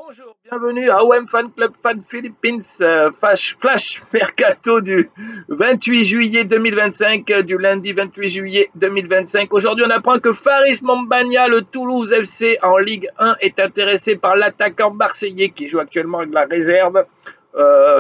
Bonjour, bienvenue à OM Fan Club Fan Philippines, Flash Mercato du 28 juillet 2025, du lundi 28 juillet 2025. Aujourd'hui, on apprend que Faris Mombagna, le Toulouse FC en Ligue 1, est intéressé par l'attaquant marseillais qui joue actuellement avec la réserve.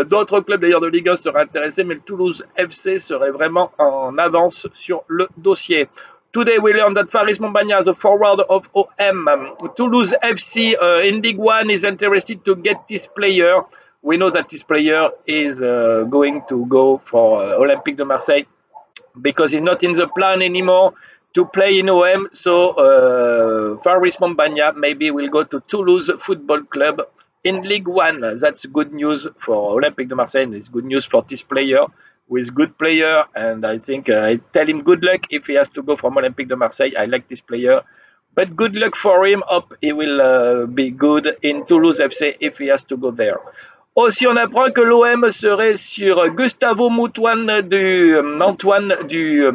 D'autres clubs d'ailleurs de Ligue 1 seraient intéressés, mais le Toulouse FC serait vraiment en avance sur le dossier. Today we learned that Faris Mombagna, the forward of OM, Toulouse FC in League One, is interested to get this player. We know that this player is going to go for Olympique de Marseille because he's not in the plan anymore to play in OM. So Faris Mombagna maybe will go to Toulouse Football Club in League One. That's good news for Olympique de Marseille. It's good news for this player. With good player, and I think I tell him good luck if he has to go from Olympique de Marseille. I like this player, but good luck for him. Hope he will be good in Toulouse FC if he has to go there. Aussi, on apprend que l'OM serait sur Gustavo Antoine du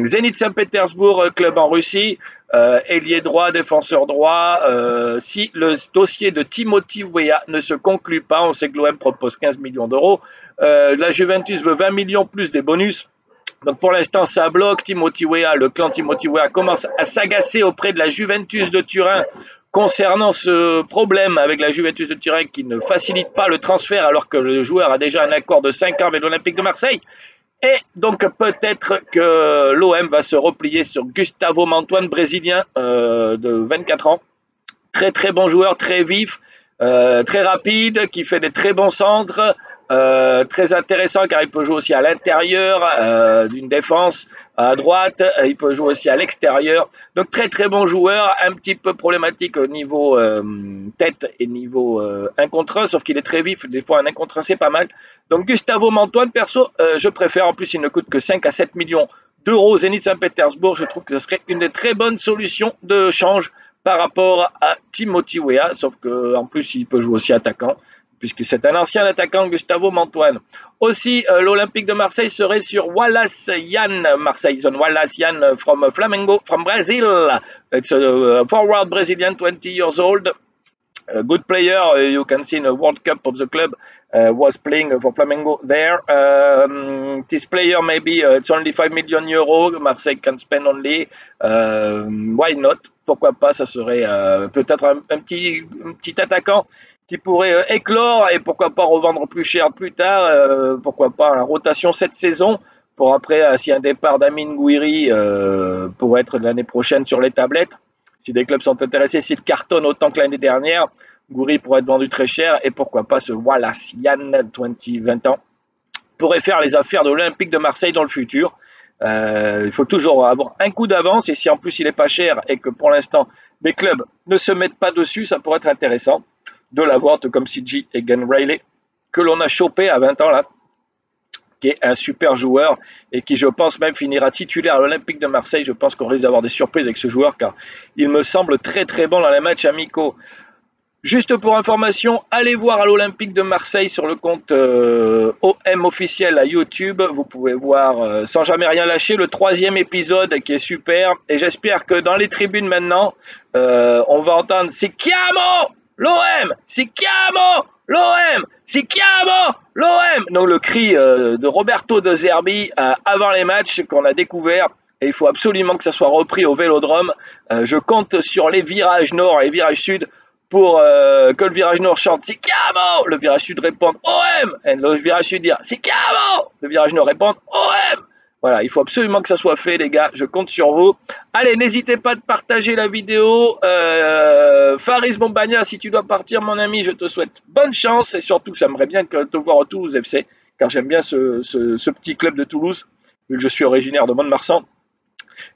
Zénith Saint-Pétersbourg, club en Russie, ailier droit, défenseur droit. Si le dossier de Timothy Weah ne se conclut pas, on sait que l'OM propose 15 millions d'euros. La Juventus veut 20 millions plus des bonus. Donc pour l'instant, ça bloque. Timothy Weah, le clan Timothy Weah commence à s'agacer auprès de la Juventus de Turin concernant ce problème avec la Juventus de Turin qui ne facilite pas le transfert alors que le joueur a déjà un accord de 5 ans avec l'Olympique de Marseille. Et donc peut-être que l'OM va se replier sur Gustavo Antoine, brésilien de 24 ans. Très très bon joueur, très vif, très rapide, qui fait des très bons centres. Très intéressant car il peut jouer aussi à l'intérieur d'une défense à droite, il peut jouer aussi à l'extérieur, donc très très bon joueur, un petit peu problématique au niveau tête et niveau 1 contre 1, sauf qu'il est très vif, des fois un 1 contre 1 c'est pas mal. Donc Gustavo Antoine, perso, je préfère, en plus il ne coûte que 5 à 7 millions d'euros, Zénith Saint-Pétersbourg, je trouve que ce serait une des très bonnes solutions de change par rapport à Timothy Weah, sauf qu'en plus il peut jouer aussi attaquant, puisque c'est un ancien attaquant, Gustavo Antoine. Aussi, l'Olympique de Marseille serait sur Wallace Yann. Marseille on Wallace Yann from Flamengo, from Brazil. It's a forward Brazilian, 20 years old. A good player, you can see in the World Cup of the club, was playing for Flamengo there. This player, maybe it's only 5 million euros, Marseille can spend only. Why not? Pourquoi pas, ça serait peut-être un petit attaquant qui pourrait éclore et pourquoi pas revendre plus cher plus tard, pourquoi pas en rotation cette saison, pour après, si un départ d'Amine Gouiri pour être l'année prochaine sur les tablettes, si des clubs sont intéressés, s'il cartonne autant que l'année dernière, Gouiri pourrait être vendu très cher, et pourquoi pas ce Wallace Yann, 20 ans, pourrait faire les affaires de l'Olympique de Marseille dans le futur. Il faut toujours avoir un coup d'avance, et si en plus il est pas cher et que pour l'instant des clubs ne se mettent pas dessus, ça pourrait être intéressant de l'avoir, tout comme CG et Gun Riley, que l'on a chopé à 20 ans là, qui est un super joueur et qui, je pense, même finira titulaire à l'Olympique de Marseille. Je pense qu'on risque d'avoir des surprises avec ce joueur car il me semble très très bon dans les matchs amicaux. Juste pour information, allez voir à l'Olympique de Marseille sur le compte OM officiel à YouTube. Vous pouvez voir, sans jamais rien lâcher, le 3e épisode qui est super. Et j'espère que dans les tribunes maintenant, on va entendre « C'est Chiamo l'OM, si chiamo l'OM, si chiamo l'OM !» Donc le cri de Roberto De Zerbi avant les matchs qu'on a découvert. Et il faut absolument que ça soit repris au Vélodrome. Je compte sur les virages nord et les virages sud pour que le virage nord chante « Si chiamo !» Le virage sud réponde « OM !» Et le virage sud dire « Si chiamo !» Le virage nord répond « OM !» Voilà, il faut absolument que ça soit fait, les gars. Je compte sur vous. Allez, n'hésitez pas de partager la vidéo. Faris Mombagna, si tu dois partir, mon ami, je te souhaite bonne chance. Et surtout, j'aimerais bien te voir au Toulouse FC, car j'aime bien ce petit club de Toulouse, vu que je suis originaire de Mont-de-Marsan.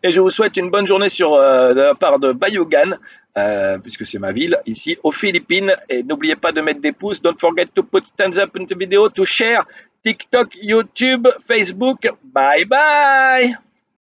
Et je vous souhaite une bonne journée de la part de Bayogan, puisque c'est ma ville, ici, aux Philippines. Et n'oubliez pas de mettre des pouces. Don't forget to put thumbs up in the video, to share TikTok, YouTube, Facebook. Bye bye.